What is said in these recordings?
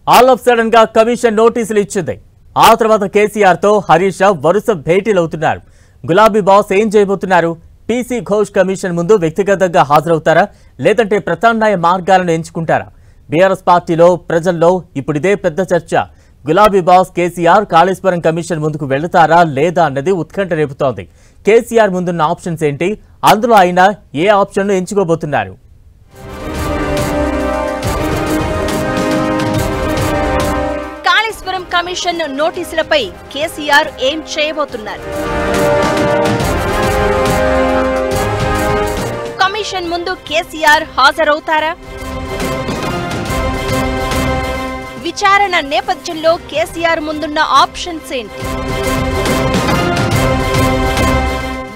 All of sudden గా commission నోటీసులు ఇచ్చింది. ఆ తర్వాత కేసీఆర్ తో హరీష్ రావు వరుస భేటీలు అవుతున్నారు. గులాబీ బాస్ ఏం చేయబోతున్నారు? పీసీ ఘోష్ కమిషన్ ముందు వ్యక్తిగతంగా హాజరవుతారా, లేదంటే ప్రత్యామ్నాయ మార్గాలను ఎంచుకుంటారా? బీఆర్ఎస్ పార్టీలో ప్రజల్లో ఇప్పుడు ఇదే పెద్ద చర్చ. గులాబీ బాస్ కేసీఆర్ కాళేశ్వరం కమిషన్ ముందుకు వెళతారా లేదా అన్నది ఉత్కంఠ రేపుతోంది. కేసీఆర్ ముందున్న ఆప్షన్స్ ఏంటి? అందులో ఆయన ఏ ఆప్షన్ ను ఎంచుకోబోతున్నారు? కాళేశ్వరం కమిషన్ నోటీసులపై కేసీఆర్ ఏం చేయబోతున్నారు? కమిషన్ ముందు కేసీఆర్ హాజరవుతారా? విచారణ నేపథ్యంలో కేసీఆర్ ముందున్న ఆప్షన్స్ ఏంటి?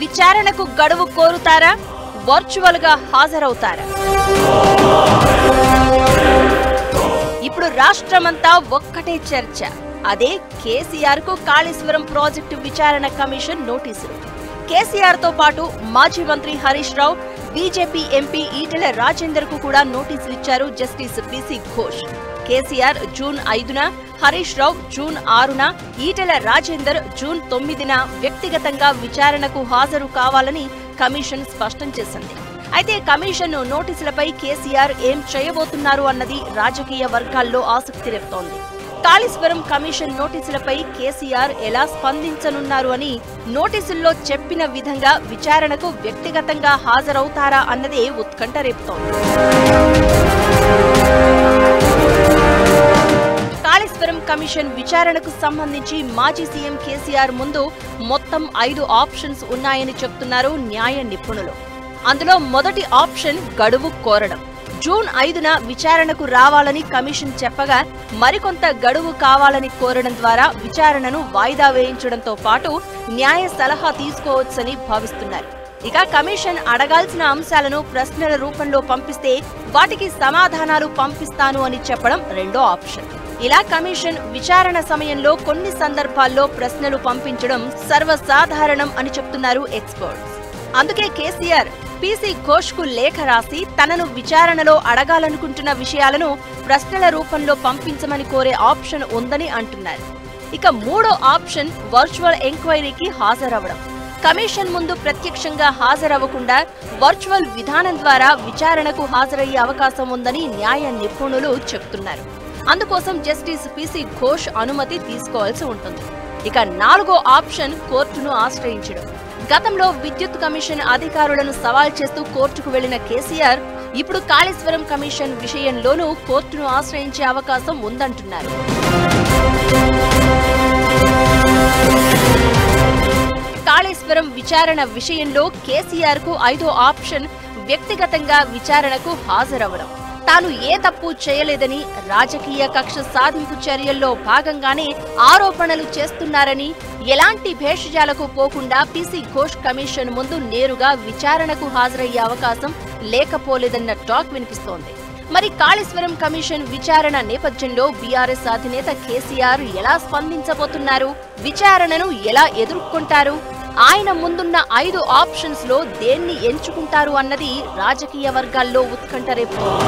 విచారణకు గడువు కోరుతారా? వర్చువల్ గా హాజరవుతారా? ఇప్పుడు రాష్ట్రమంతా ఒక్కటే చర్చ. అదే కేసీఆర్ కు కాళేశ్వరం ప్రాజెక్టు విచారణ కమిషన్ నోటీసులు. కేసీఆర్ తో పాటు మాజీ మంత్రి హరీష్ రావు, బీజేపీ ఎంపీ ఈటెల రాజేందర్ కు కూడా నోటీసులు ఇచ్చారు justice PC Ghosh. KCR June 5న, హరీష్ రావు జూన్ 6న, ఈటెల రాజేందర్ జూన్ 9న వ్యక్తిగతంగా విచారణకు హాజరు కావాలని కమిషన్ స్పష్టం చేసింది. అయితే కమిషన్ నోటీసులపై కేసీఆర్ ఏం చేయబోతున్నారు అన్నది రాజకీయ వర్గాల్లో ఆసక్తి రేపుతోంది. కాళేశ్వరం కమిషన్ నోటీసులపై కేసీఆర్ ఎలా స్పందించనున్నారు అని, నోటీసుల్లో చెప్పిన విధంగా విచారణకు వ్యక్తిగతంగా హాజరవుతారా అన్నదే ఉత్కంఠ రేపుతోంది. కాళేశ్వరం కమిషన్ విచారణకు సంబంధించి మాజీ సీఎం కేసీఆర్ ముందు మొత్తం 5 ఆప్షన్స్ ఉన్నాయని చెప్తున్నారు న్యాయ నిపుణులు. అందులో మొదటి ఆప్షన్ గడువు కోరడం. జూన్ 5న విచారణకు రావాలని కమిషన్ చెప్పగా మరికొంత గడువు కావాలని కోరడం ద్వారా విచారణను వాయిదా వేయించడంతో పాటు న్యాయ సలహా తీసుకోవచ్చని భావిస్తున్నారు. ఇక కమిషన్ అడగాల్సిన అంశాలను ప్రశ్నల రూపంలో పంపిస్తే వాటికి సమాధానాలు పంపిస్తాను అని చెప్పడం రెండో ఆప్షన్. ఇలా కమిషన్ విచారణ సమయంలో కొన్ని సందర్భాల్లో ప్రశ్నలు పంపించడం సర్వసాధారణం అని చెప్తున్నారు ఎక్స్పర్ట్స్. అందుకే కేసీఆర్ పీసీ ఘోష్ కు లేఖ రాసి తనను విచారణలో అడగాలనుకుంటున్న విషయాలను ప్రశ్నల రూపంలో పంపించమని కోరే ఆప్షన్ ఉందని అంటున్నారు. ఇక మూడో ఆప్షన్ వర్చువల్ ఎంక్వైరీకి హాజరవడం. కమిషన్ ముందు ప్రత్యక్షంగా హాజరవ్వకుండా వర్చువల్ విధానం ద్వారా విచారణకు హాజరయ్యే అవకాశం ఉందని న్యాయ నిపుణులు చెప్తున్నారు. అందుకోసం జస్టిస్ పీసీ ఘోష్ అనుమతి తీసుకోవాల్సి ఉంటుంది. ఇక నాలుగో ఆప్షన్ కోర్టును ఆశ్రయించడం. గతంలో విద్యుత్ కమిషన్ అధికారులను సవాల్ చేస్తూ కోర్టుకు వెళ్లిన కేసీఆర్ ఇప్పుడు కాళేశ్వరం కమిషన్ విషయంలోనూ కోర్టును ఆశ్రయించే అవకాశం ఉందంటున్నారు. కాళేశ్వరం విచారణ విషయంలో కేసీఆర్ కు 5వ ఆప్షన్ వ్యక్తిగతంగా విచారణకు హాజరవడం. తాను ఏ తప్పు చేయలేదని, రాజకీయ కక్ష సాధింపు చర్యల్లో భాగంగానే ఆరోపణలు చేస్తున్నారని, ఎలాంటి భేషజాలకు పోకుండా పీసీ ఘోష్ కమిషన్ ముందు నేరుగా విచారణకు హాజరయ్యే అవకాశం లేకపోలేదన్న టాక్ వినిపిస్తోంది. మరి కాళేశ్వరం కమిషన్ విచారణ నేపథ్యంలో బీఆర్ఎస్ అధినేత కేసీఆర్ ఎలా స్పందించబోతున్నారు? విచారణను ఎలా ఎదుర్కొంటారు? ఆయన ముందున్న 5 ఆప్షన్స్ లో దేన్ని ఎంచుకుంటారు అన్నది రాజకీయ వర్గాల్లో ఉత్కంఠ రేపుతోంది.